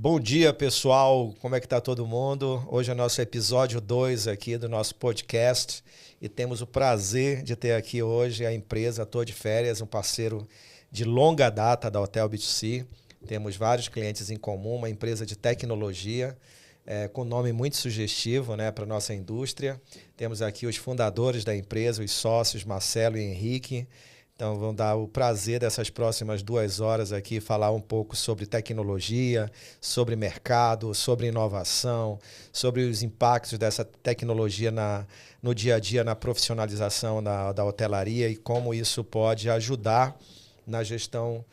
Bom dia, pessoal. Como é que está todo mundo? Hoje é nosso episódio 2 aqui do nosso podcast e temos o prazer de ter aqui hoje a empresa Tô de Férias, um parceiro de longa data da Hotel B2C. Temos vários clientes em comum, uma empresa de tecnologia com nome muito sugestivo, né, para a nossa indústria. Temos aqui os fundadores da empresa, os sócios Marcelo e Henrique. Então, vamos dar o prazer dessas próximas 2 horas aqui, falar um pouco sobre tecnologia, sobre mercado, sobre inovação, sobre os impactos dessa tecnologia no dia a dia, na profissionalização da hotelaria e como isso pode ajudar na gestão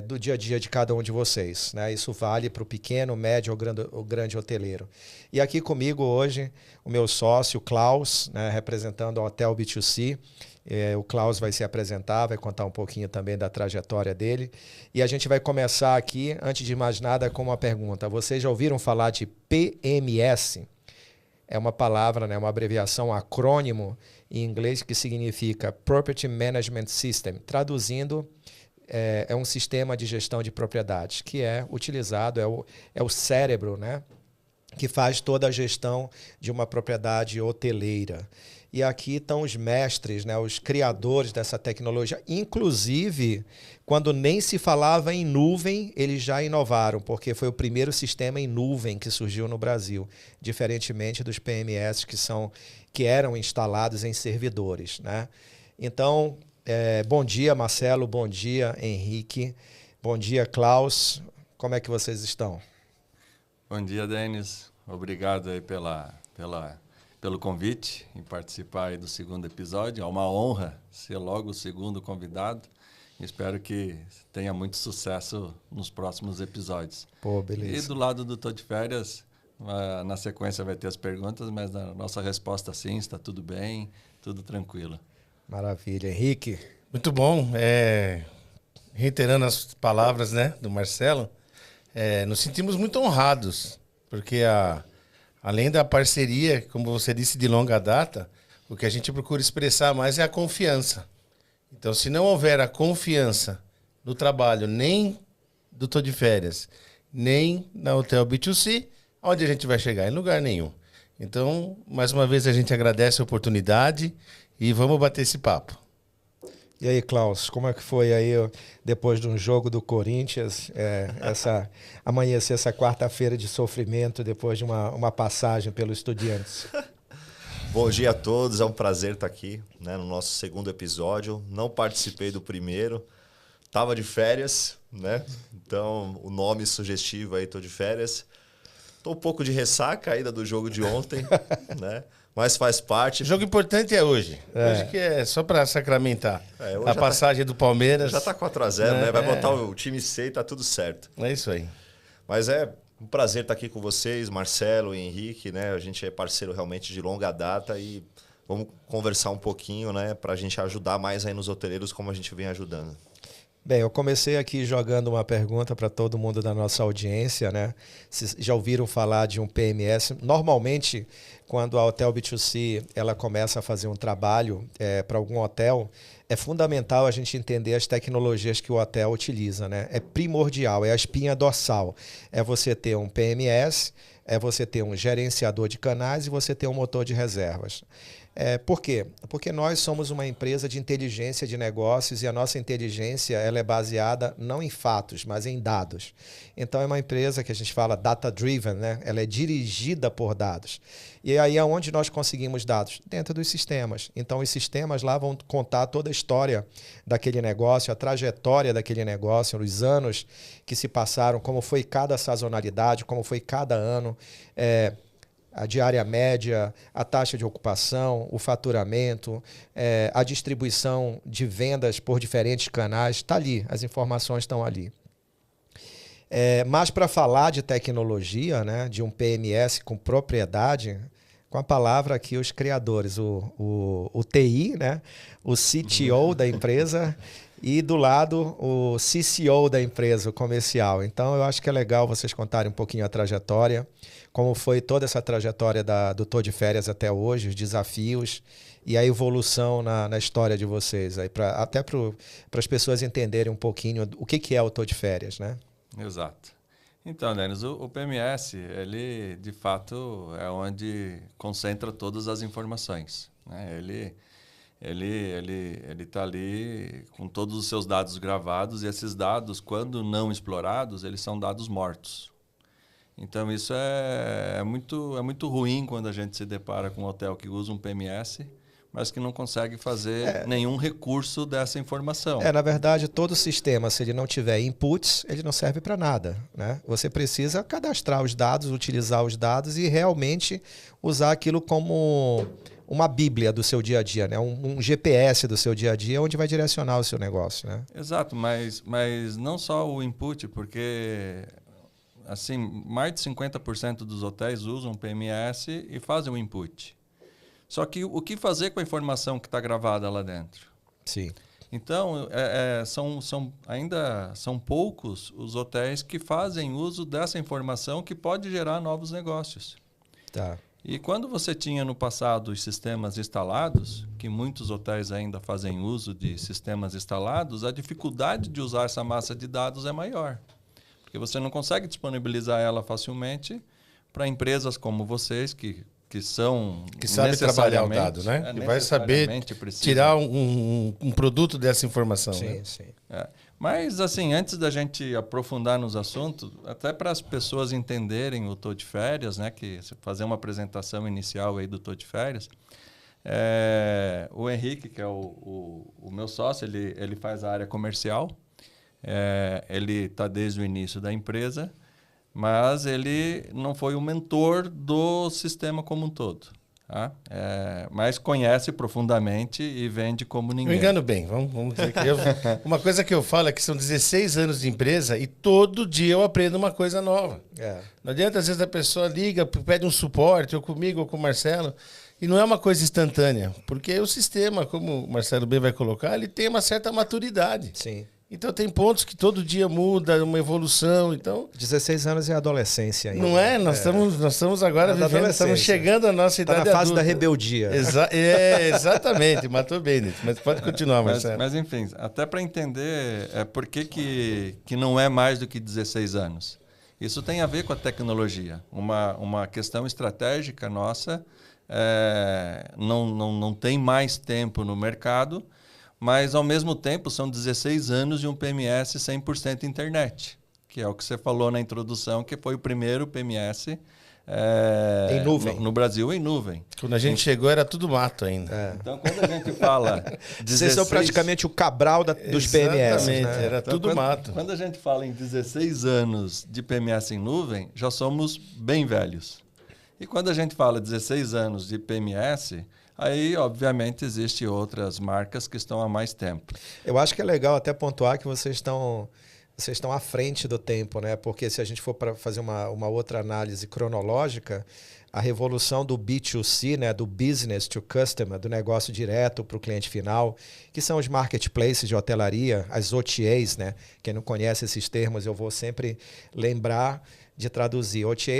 do dia a dia de cada um de vocês, né? Isso vale para o pequeno, médio ou grande hoteleiro. E aqui comigo hoje o meu sócio, Klaus, né, representando a Hotel B2C. O Klaus vai se apresentar, vai contar um pouquinho também da trajetória dele. E a gente vai começar aqui, antes de mais nada, com uma pergunta. Vocês já ouviram falar de PMS? É uma palavra, né, uma abreviação, um acrônimo em inglês que significa Property Management System. Traduzindo, é um sistema de gestão de propriedades que é utilizado, é o cérebro, né, que faz toda a gestão de uma propriedade hoteleira. E aqui estão os mestres, né, os criadores dessa tecnologia. Inclusive, quando nem se falava em nuvem, eles já inovaram, porque foi o primeiro sistema em nuvem que surgiu no Brasil, diferentemente dos PMS que eram instalados em servidores, né? Então, bom dia, Marcelo, bom dia, Henrique, bom dia, Klaus. Como é que vocês estão? Bom dia, Denis. Obrigado aí pelo convite em participar aí do segundo episódio. É uma honra ser logo o segundo convidado. Espero que tenha muito sucesso nos próximos episódios. Pô, beleza. E do lado do Tô de Férias, na sequência vai ter as perguntas, mas a nossa resposta sim, está tudo bem, tudo tranquilo. Maravilha. Henrique? Muito bom. Reiterando as palavras, né, do Marcelo, nos sentimos muito honrados, porque além da parceria, como você disse, de longa data, o que a gente procura expressar mais é a confiança. Então, se não houver a confiança no trabalho, nem do Tô de Férias, nem na Hotel B2C, onde a gente vai chegar? Em lugar nenhum. Então, mais uma vez, a gente agradece a oportunidade e vamos bater esse papo. E aí, Klaus, como é que foi aí, depois de um jogo do Corinthians, amanhecer essa quarta-feira de sofrimento, depois de uma passagem pelo Estudiantes? Bom dia a todos, é um prazer estar aqui, né, no nosso segundo episódio. Não participei do primeiro, estava de férias, né? Então o nome sugestivo aí, tô de férias. Tô um pouco de ressaca ainda do jogo de ontem, né? Mas faz parte. O jogo importante é hoje. Hoje que é só para sacramentar a passagem do Palmeiras. Já tá 4-0, né? Vai botar o time C e tá tudo certo. É isso aí. Mas é um prazer estar aqui com vocês, Marcelo e Henrique, né? A gente é parceiro realmente de longa data e vamos conversar um pouquinho, né? Pra gente ajudar mais aí nos hoteleiros como a gente vem ajudando. Bem, eu comecei aqui jogando uma pergunta para todo mundo da nossa audiência, né? Se já ouviram falar de um PMS? Normalmente, quando a Hotel B2C ela começa a fazer um trabalho para algum hotel, é fundamental a gente entender as tecnologias que o hotel utiliza, né? É primordial, é a espinha dorsal. É você ter um PMS, é você ter um gerenciador de canais e você ter um motor de reservas. Por quê? Porque nós somos uma empresa de inteligência de negócios e a nossa inteligência ela é baseada não em fatos, mas em dados. Então é uma empresa que a gente fala data-driven, né? Ela é dirigida por dados. E aí aonde nós conseguimos dados? Dentro dos sistemas. Então os sistemas lá vão contar toda a história daquele negócio, a trajetória daquele negócio, os anos que se passaram, como foi cada sazonalidade, como foi cada ano, a diária média, a taxa de ocupação, o faturamento, a distribuição de vendas por diferentes canais, está ali, as informações estão ali. Mas para falar de tecnologia, né, de um PMS com propriedade, com a palavra aqui os criadores, o TI, né, o CTO da empresa e do lado o CCO da empresa, o comercial. Então eu acho que é legal vocês contarem um pouquinho a trajetória, como foi toda essa trajetória do Tô de Férias até hoje, os desafios e a evolução na história de vocês, aí até para as pessoas entenderem um pouquinho o que é o Tô de Férias, né? Exato. Então, Denis, o PMS, ele de fato é onde concentra todas as informações, né? Ele está ali com todos os seus dados gravados, e esses dados, quando não explorados, eles são dados mortos. Então, isso é muito ruim quando a gente se depara com um hotel que usa um PMS, mas que não consegue fazer nenhum recurso dessa informação. Na verdade, todo sistema, se ele não tiver inputs, ele não serve para nada, né? Você precisa cadastrar os dados, utilizar os dados e realmente usar aquilo como uma bíblia do seu dia a dia, né? Um GPS do seu dia a dia, onde vai direcionar o seu negócio, né? Exato, mas não só o input, porque assim, mais de 50% dos hotéis usam PMS e fazem o input. Só que o que fazer com a informação que está gravada lá dentro? Sim. Então, ainda são poucos os hotéis que fazem uso dessa informação que pode gerar novos negócios. Tá. E quando você tinha no passado os sistemas instalados, que muitos hotéis ainda fazem uso de sistemas instalados, a dificuldade de usar essa massa de dados é maior. Porque você não consegue disponibilizar ela facilmente para empresas como vocês, que sabe trabalhar o dado, né? Que vai saber tirar um produto dessa informação. Sim, né? sim. Mas, assim, antes da gente aprofundar nos assuntos, até para as pessoas entenderem o Tô de Férias, né? Que fazer uma apresentação inicial aí do Tô de Férias, o Henrique, que é o meu sócio, ele faz a área comercial, ele está desde o início da empresa, mas ele não foi o mentor do sistema como um todo. Tá? Mas conhece profundamente e vende como ninguém. Eu engano bem, vamos dizer que uma coisa que eu falo é que são 16 anos de empresa e todo dia eu aprendo uma coisa nova. Não adianta, às vezes a pessoa liga, pede um suporte, ou comigo ou com o Marcelo, e não é uma coisa instantânea, porque o sistema, como o Marcelo bem vai colocar, ele tem uma certa maturidade. Sim. Então tem pontos que todo dia muda, uma evolução. Então 16 anos é adolescência ainda. Não é? Nós estamos agora vivendo, estamos chegando à nossa idade adulta. Está na fase da rebeldia. Exatamente, matou bem, Nito. Mas pode continuar, Marcelo. Mas enfim, até para entender por que não é mais do que 16 anos. Isso tem a ver com a tecnologia. Uma questão estratégica nossa, não tem mais tempo no mercado, mas, ao mesmo tempo, são 16 anos de um PMS 100% internet, que é o que você falou na introdução, que foi o primeiro PMS em nuvem. No Brasil, em nuvem. Quando a gente chegou, era tudo mato ainda. Então, quando a gente fala... 16... Vocês são praticamente o Cabral dos PMS. Exatamente, né? era então, tudo mato. Quando a gente fala em 16 anos de PMS em nuvem, já somos bem velhos. E quando a gente fala 16 anos de PMS... Aí, obviamente, existem outras marcas que estão há mais tempo. Eu acho que é legal até pontuar que vocês estão à frente do tempo, né? Porque se a gente for para fazer uma outra análise cronológica, a revolução do B2C, né? Do business to customer, do negócio direto para o cliente final, que são os marketplaces de hotelaria, as OTAs, né? Quem não conhece esses termos, eu vou sempre lembrar de traduzir. OTA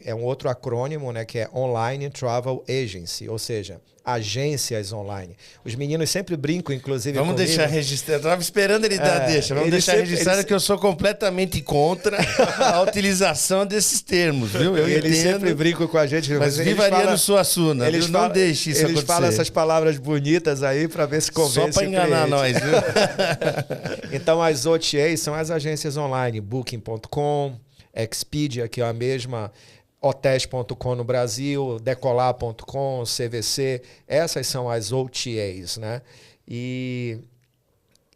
é um outro acrônimo, né, que é Online Travel Agency, ou seja, agências online. Os meninos sempre brincam, inclusive, Vamos comigo. deixar registrado. Eu estava esperando ele dar deixa. Vamos deixar registrado que eu sou completamente contra a utilização desses termos, viu? Eles sempre brincam com a gente. Mas Vivariano Suassuna, eles não deixe isso acontecer. Eles falam essas palavras bonitas aí para ver se convence. Só para enganar nós, viu? Então, as OTAs são as agências online. Booking.com, Expedia, que é a mesma, Hotéis.com no Brasil, Decolar.com, CVC, essas são as OTAs, né? E,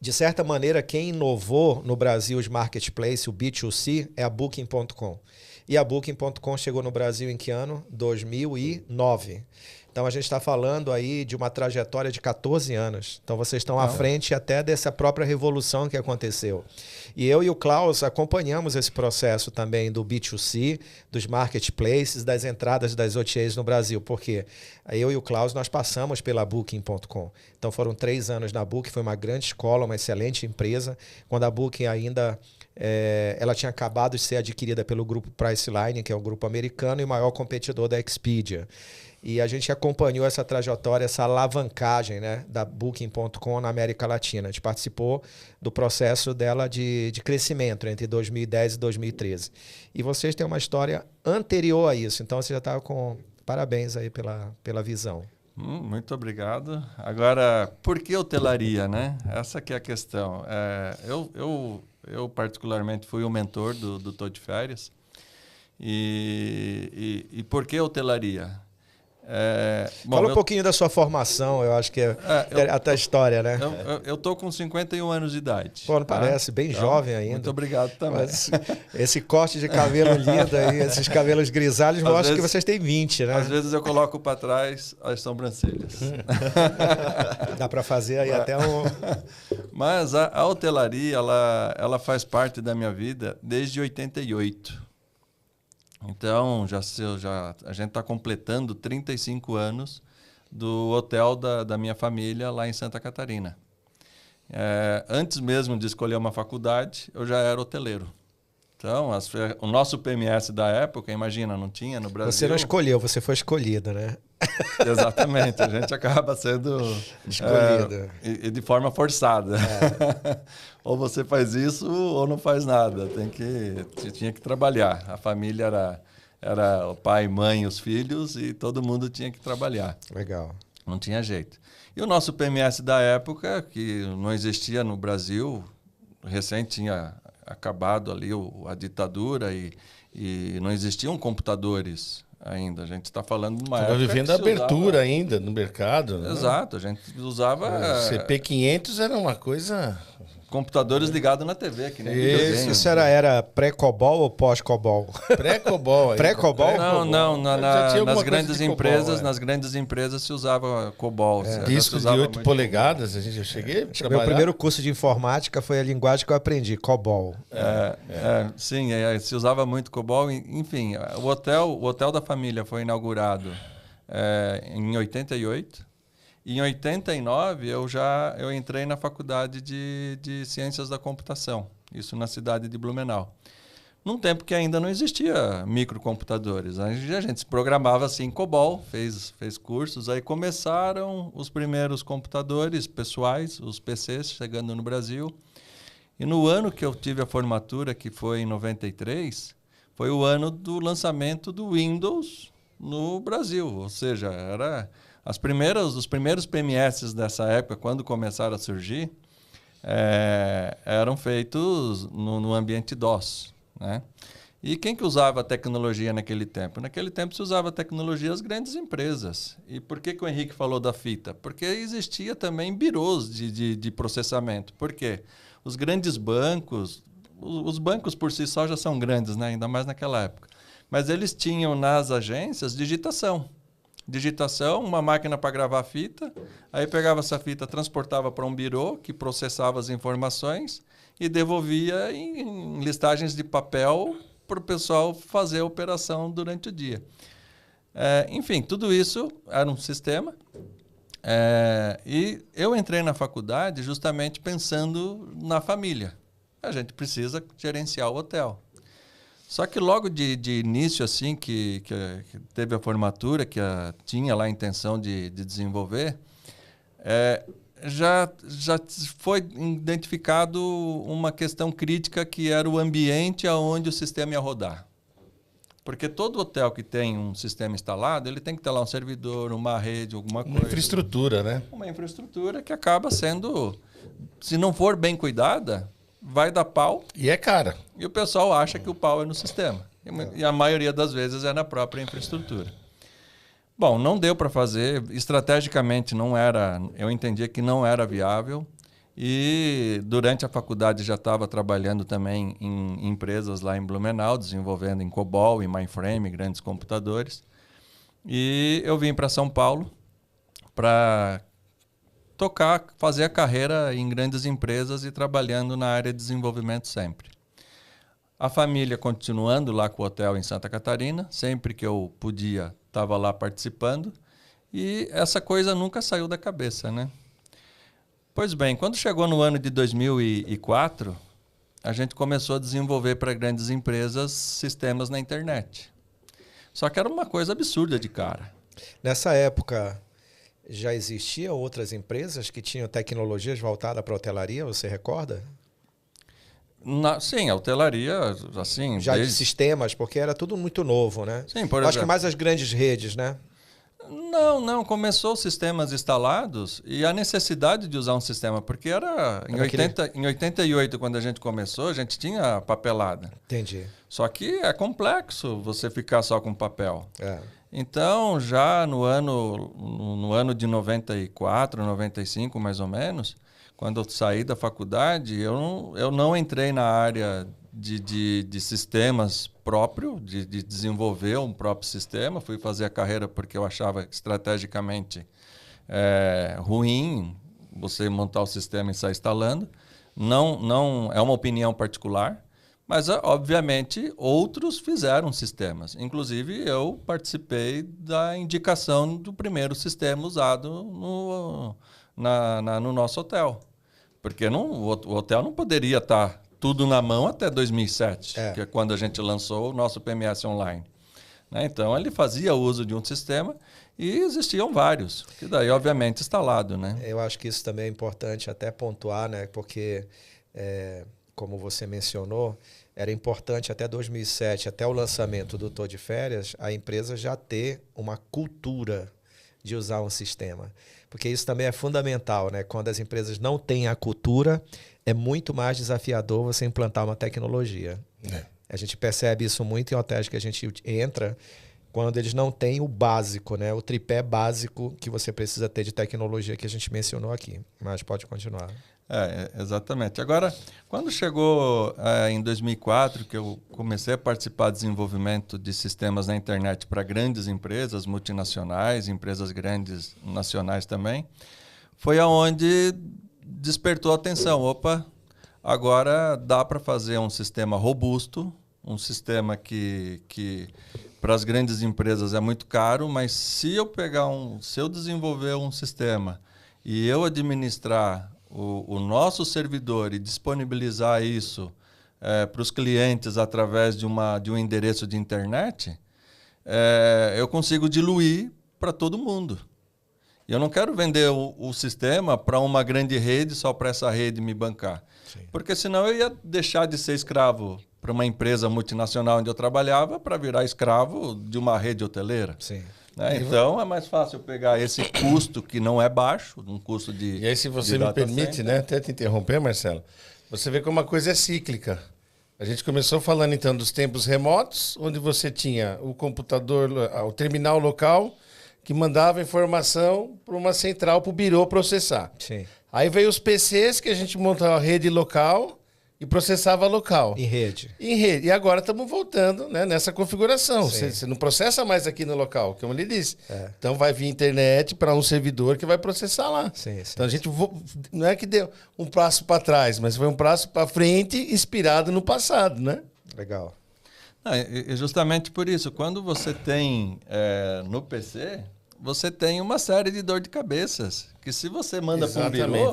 de certa maneira, quem inovou no Brasil os marketplaces, o B2C, é a Booking.com. E a Booking.com chegou no Brasil em que ano? 2009. Então, a gente está falando aí de uma trajetória de 14 anos. Então, vocês estão à frente até dessa própria revolução que aconteceu. E eu e o Klaus acompanhamos esse processo também do B2C, dos marketplaces, das entradas das OTAs no Brasil. Porque eu e o Klaus, nós passamos pela Booking.com. Então, foram 3 anos na Booking, foi uma grande escola, uma excelente empresa. Quando a Booking ainda Ela tinha acabado de ser adquirida pelo grupo Priceline, que é um grupo americano e o maior competidor da Expedia. E a gente acompanhou essa trajetória, essa alavancagem, né, da Booking.com na América Latina. A gente participou do processo dela de crescimento entre 2010 e 2013. E vocês têm uma história anterior a isso, então você já estava com parabéns aí pela visão. Muito obrigado. Agora, por que hotelaria, né? Essa que é a questão. Eu particularmente fui o mentor do Tô de Férias. E por que hotelaria? Fala um pouquinho da sua formação, eu acho que até a história, né? Eu tô com 51 anos de idade. Pô, não parece, bem jovem ainda. Muito obrigado também. Mas esse corte de cabelo lindo aí, esses cabelos grisalhos, mostra que vocês têm 20, né? Às vezes eu coloco para trás as sobrancelhas. Dá para fazer aí até um... Mas a hotelaria, ela faz parte da minha vida desde 88. Então, a gente está completando 35 anos do hotel da minha família lá em Santa Catarina. Antes mesmo de escolher uma faculdade, eu já era hoteleiro. Então, o nosso PMS da época, imagina, não tinha no Brasil... Você não escolheu, você foi escolhido, né? Exatamente, a gente acaba sendo escolhido. E de forma forçada. Ou você faz isso ou não faz nada. Tinha que trabalhar. A família era o pai, mãe, os filhos e todo mundo tinha que trabalhar. Legal. Não tinha jeito. E o nosso PMS da época, que não existia no Brasil, recente tinha acabado ali a ditadura e não existiam computadores ainda. A gente está falando de uma época vivendo a abertura ainda no mercado. Né? Exato, a gente usava... CP500 era uma coisa... Computadores ligados na TV, que nem videogame. Isso era pré-COBOL ou pós-COBOL? Pré-COBOL. Pré-COBOL? Não. Nas grandes empresas, COBOL, nas grandes empresas se usava COBOL. Discos de 8 polegadas, eu cheguei a trabalhar. Meu primeiro curso de informática foi a linguagem que eu aprendi, COBOL. Sim, se usava muito COBOL. Enfim, o hotel da família foi inaugurado em 88. Em 89, eu entrei na faculdade de Ciências da Computação, isso na cidade de Blumenau. Num tempo que ainda não existia microcomputadores. A gente se programava assim em COBOL, fez cursos, aí começaram os primeiros computadores pessoais, os PCs, chegando no Brasil. E no ano que eu tive a formatura, que foi em 93, foi o ano do lançamento do Windows no Brasil, ou seja, os primeiros PMS dessa época, quando começaram a surgir, eram feitos no ambiente DOS. Né? E quem que usava a tecnologia naquele tempo? Naquele tempo se usava a tecnologia as grandes empresas. E por que o Henrique falou da fita? Porque existia também birôs de processamento. Por quê? Os grandes bancos, os bancos por si só já são grandes, né? Ainda mais naquela época. Mas eles tinham nas agências digitação, uma máquina para gravar fita, aí pegava essa fita, transportava para um birô que processava as informações e devolvia em listagens de papel para o pessoal fazer a operação durante o dia. Enfim, tudo isso era um sistema. E eu entrei na faculdade justamente pensando na família. A gente precisa gerenciar o hotel. Só que logo de início, assim, que teve a formatura, que tinha lá a intenção de desenvolver, já foi identificado uma questão crítica que era o ambiente onde o sistema ia rodar. Porque todo hotel que tem um sistema instalado, ele tem que ter lá um servidor, uma rede, alguma coisa. Uma infraestrutura, né? Uma infraestrutura que acaba sendo, se não for bem cuidada, vai dar pau. E é cara. E o pessoal acha que o pau é no sistema. E a maioria das vezes é na própria infraestrutura. Bom, não deu para fazer. Estrategicamente não era, eu entendia que não era viável. E durante a faculdade já estava trabalhando também em empresas lá em Blumenau, desenvolvendo em COBOL, em mainframe, grandes computadores. E eu vim para São Paulo para fazer a carreira em grandes empresas e trabalhando na área de desenvolvimento sempre. A família continuando lá com o hotel em Santa Catarina, sempre que eu podia, estava lá participando. E essa coisa nunca saiu da cabeça, né? Pois bem, quando chegou no ano de 2004, a gente começou a desenvolver para grandes empresas sistemas na internet. Só que era uma coisa absurda de cara. Nessa época, já existiam outras empresas que tinham tecnologias voltadas para a hotelaria, você recorda? Sim, a hotelaria, assim... Já de sistemas, porque era tudo muito novo, né? Sim, por Acho exemplo. que mais as grandes redes, né? Não. Começou os sistemas instalados e a necessidade de usar um sistema, porque era em 88, quando a gente começou, a gente tinha papelada. Entendi. Só que é complexo você ficar só com papel. É. Então, já no ano de 94, 95, mais ou menos, quando eu saí da faculdade, eu não entrei na área de sistemas próprio, de desenvolver um próprio sistema. Fui fazer a carreira porque eu achava estrategicamente ruim você montar o sistema e sair instalando. Não é uma opinião particular, mas, obviamente, outros fizeram sistemas. Inclusive, eu participei da indicação do primeiro sistema usado no nosso hotel. Porque o hotel não poderia estar tudo na mão até 2007, que é quando a gente lançou o nosso PMS Online. Né? Então, ele fazia uso de um sistema e existiam vários, que daí, obviamente, instalado. Né? Eu acho que isso também é importante até pontuar, né? Porque, como você mencionou, era importante até 2007, até o lançamento do Tô de Férias, a empresa já ter uma cultura de usar um sistema. Porque isso também é fundamental, né? Quando as empresas não têm a cultura, é muito mais desafiador você implantar uma tecnologia. A gente percebe isso muito em hotéis que a gente entra, quando eles não têm o básico, né? O tripé básico que você precisa ter de tecnologia que a gente mencionou aqui. Mas pode continuar. Exatamente. Agora, quando chegou em 2004, que eu comecei a participar do desenvolvimento de sistemas na internet para grandes empresas multinacionais, empresas grandes nacionais também, foi aonde despertou a atenção. Opa, agora dá para fazer um sistema robusto, um sistema que para as grandes empresas é muito caro, mas se eu desenvolver um sistema e eu administrar o nosso servidor e disponibilizar isso para os clientes através de um endereço de internet, eu consigo diluir para todo mundo. E eu não quero vender o sistema para uma grande rede só para essa rede me bancar. Sim. Porque senão eu ia deixar de ser escravo para uma empresa multinacional onde eu trabalhava para virar escravo de uma rede hoteleira. Sim. Então, é mais fácil pegar esse custo que não é baixo, um custo de... E aí, se você me permite, né, até te interromper, Marcelo, você vê como a coisa é cíclica. A gente começou falando, então, dos tempos remotos, onde você tinha o computador, o terminal local, que mandava informação para uma central, para o birô processar. Sim. Aí veio os PCs, que a gente montava a rede local e processava local. Em rede. Em rede. E agora estamos voltando, né, nessa configuração. Você não processa mais aqui no local, como ele disse. Então vai vir internet para um servidor que vai processar lá. Sim. Então a gente não é que deu um passo para trás, mas foi um passo para frente inspirado no passado, né? Legal. E justamente por isso, quando você tem no PC, você tem uma série de dor de cabeças. Que se você manda para um birô,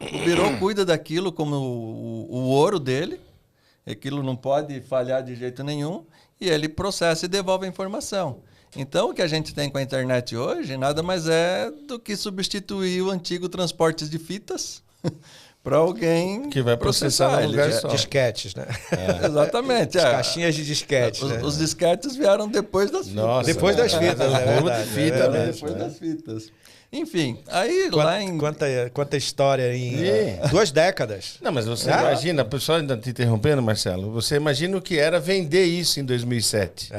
o birô cuida daquilo como o ouro dele, aquilo não pode falhar de jeito nenhum, e ele processa e devolve a informação. Então, o que a gente tem com a internet hoje nada mais é do que substituir o antigo transporte de fitas para alguém que vai processar no lugar só. Disquetes, né? Exatamente. As caixinhas de disquetes. Os disquetes vieram depois das fitas. Nossa, depois das fitas, é verdade. De fita mesmo. Depois das fitas. Enfim, aí Quanta história em 2 décadas. Não, mas você imagina, pessoal, ainda te interrompendo, Marcelo, você imagina o que era vender isso em 2007.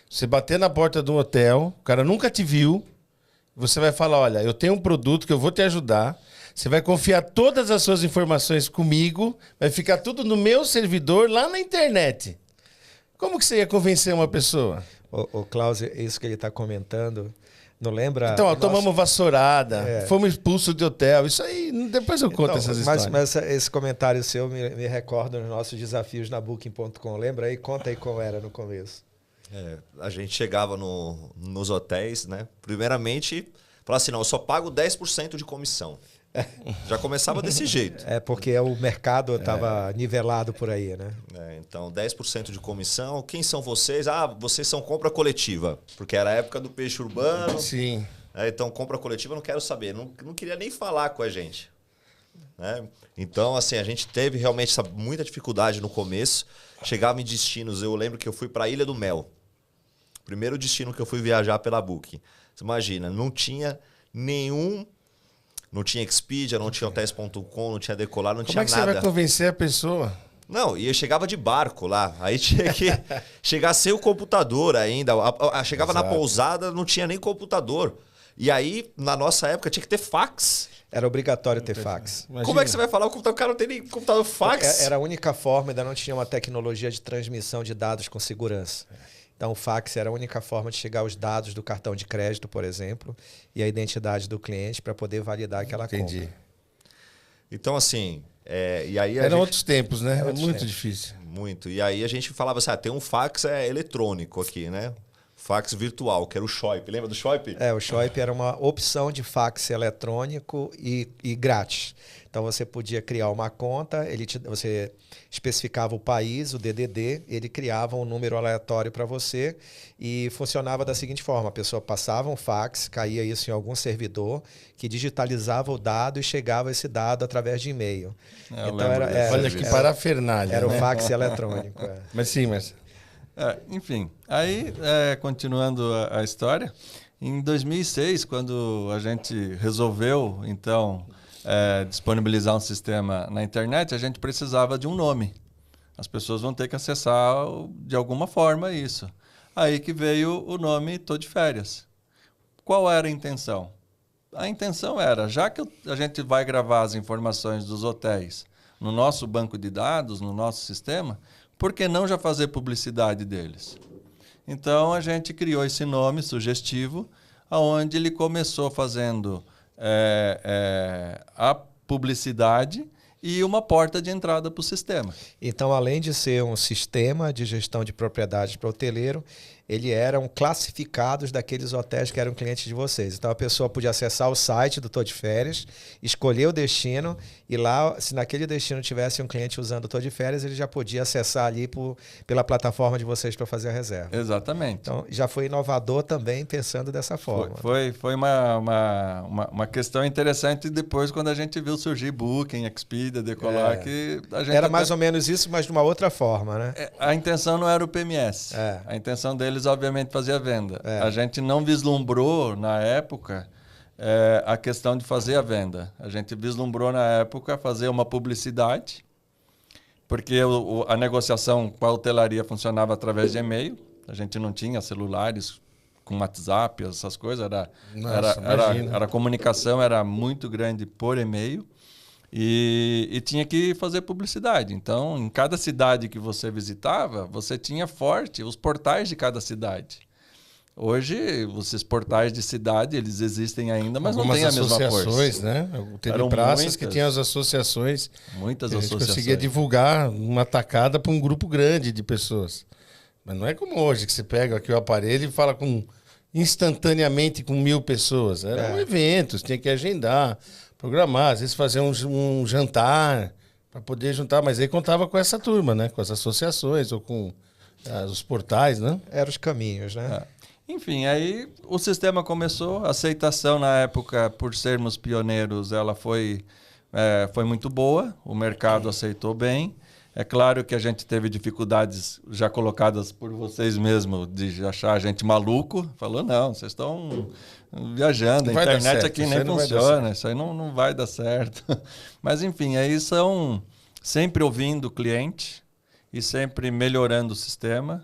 Você bater na porta de um hotel, o cara nunca te viu, você vai falar, olha, eu tenho um produto que eu vou te ajudar, você vai confiar todas as suas informações comigo, vai ficar tudo no meu servidor lá na internet. Como que você ia convencer uma pessoa? O Klaus, isso que ele está comentando... Não lembra? Então, tomamos vassourada, fomos expulsos de hotel. Isso aí, depois eu conto essas histórias. Mas esse comentário seu me recorda nos nossos desafios na Booking.com. Lembra aí? Conta aí como era no começo. A gente chegava nos hotéis, né? Primeiramente, falava assim, não, eu só pago 10% de comissão. Já começava desse jeito. É porque o mercado estava nivelado por aí, né? Então, 10% de comissão. Quem são vocês? Ah, vocês são compra coletiva. Porque era a época do peixe urbano. Sim. Então, compra coletiva, não quero saber. Não queria nem falar com a gente. Né? Então, assim, a gente teve realmente muita dificuldade no começo. Chegava em destinos. Eu lembro que eu fui para a Ilha do Mel. Primeiro destino que eu fui viajar pela Booking. Você imagina, não tinha nenhum... Não tinha Expedia, não tinha Hotels.com, não tinha Decolar, não tinha nada. Como é que você vai convencer a pessoa? Não, e eu chegava de barco lá. Aí tinha que chegar sem o computador ainda. Chegava na pousada, não tinha nem computador. E aí, na nossa época, tinha que ter fax. Era obrigatório ter fax. Imagina. Como é que você vai falar? O cara não tem nem computador fax. Era a única forma, ainda não tinha uma tecnologia de transmissão de dados com segurança. Então, o fax era a única forma de chegar os dados do cartão de crédito, por exemplo, e a identidade do cliente para poder validar aquela compra. Então, assim... e aí Eram outros tempos, né? Era muito difícil. Muito. E aí a gente falava assim, tem um fax eletrônico aqui, né? Fax virtual, que era o Choip. Lembra do Choip? O Choip era uma opção de fax eletrônico e grátis. Então você podia criar uma conta, você especificava o país, o DDD, ele criava um número aleatório para você e funcionava da seguinte forma: a pessoa passava um fax, caía isso em algum servidor que digitalizava o dado e chegava esse dado através de e-mail. Então olha que parafernália. Era o fax eletrônico. Mas sim, mas... enfim, aí continuando a história, em 2006, quando a gente resolveu, então, disponibilizar um sistema na internet, a gente precisava de um nome. As pessoas vão ter que acessar de alguma forma isso. Aí que veio o nome Tô de Férias. Qual era a intenção? A intenção era, já que a gente vai gravar as informações dos hotéis no nosso banco de dados, no nosso sistema, por que não já fazer publicidade deles? Então, a gente criou esse nome sugestivo, onde ele começou fazendo a publicidade e uma porta de entrada para o sistema. Então, além de ser um sistema de gestão de propriedades para hoteleiro, ele eram classificados daqueles hotéis que eram clientes de vocês. Então, a pessoa podia acessar o site do Tô de Férias, escolher o destino e lá, se naquele destino tivesse um cliente usando o Tô de Férias, ele já podia acessar ali pela plataforma de vocês para fazer a reserva. Exatamente. Então, já foi inovador também pensando dessa forma. Foi uma questão interessante depois quando a gente viu surgir Booking, Expedia, Decolar, que a gente... Era mais ou menos isso, mas de uma outra forma, né? A intenção não era o PMS. A intenção deles, obviamente, fazer a venda. A gente não vislumbrou, na época, a questão de fazer a venda. A gente vislumbrou, na época, fazer uma publicidade, porque a negociação com a hotelaria funcionava através de e-mail. A gente não tinha celulares com WhatsApp, essas coisas. A comunicação era muito grande por e-mail. E tinha que fazer publicidade. Então, em cada cidade que você visitava, você tinha forte os portais de cada cidade. Hoje, esses portais de cidade, eles existem ainda, mas não têm a mesma força. Associações, né? Teve praças que tinham as associações. Muitas associações. A gente conseguia divulgar uma tacada para um grupo grande de pessoas. Mas não é como hoje, que você pega aqui o aparelho e fala instantaneamente com 1000 pessoas. Eram eventos, tinha que agendar, programar, às vezes fazer um jantar para poder juntar, mas aí contava com essa turma, né? Com as associações ou com os portais, né? Eram os caminhos, né? Enfim, aí o sistema começou, a aceitação na época, por sermos pioneiros, ela foi muito boa, o mercado aceitou bem. É claro que a gente teve dificuldades já colocadas por vocês mesmos de achar a gente maluco. Falou, não, vocês estão viajando, a internet aqui nem funciona, isso aí não vai dar certo. Mas, enfim, aí são sempre ouvindo o cliente e sempre melhorando o sistema.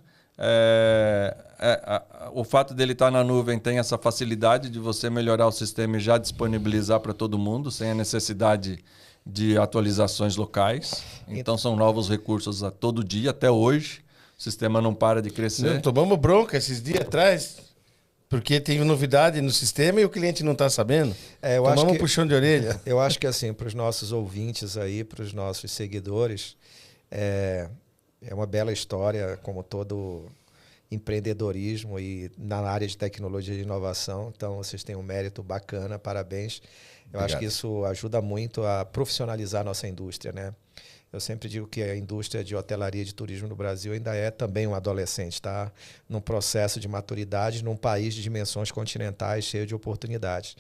O fato dele estar na nuvem tem essa facilidade de você melhorar o sistema e já disponibilizar para todo mundo, sem a necessidade de atualizações locais. Então são novos recursos a todo dia, até hoje. O sistema não para de crescer. Tomamos bronca esses dias atrás, porque teve novidade no sistema e o cliente não está sabendo. Tomamos um puxão de orelha. Eu acho que assim, para os nossos ouvintes aí, para os nossos seguidores, é uma bela história, como todo empreendedorismo e na área de tecnologia e inovação. Então, vocês têm um mérito bacana, parabéns. Eu acho que isso ajuda muito a profissionalizar a nossa indústria, né? Eu sempre digo que a indústria de hotelaria e de turismo no Brasil ainda é também um adolescente, está num processo de maturidade num país de dimensões continentais cheio de oportunidades.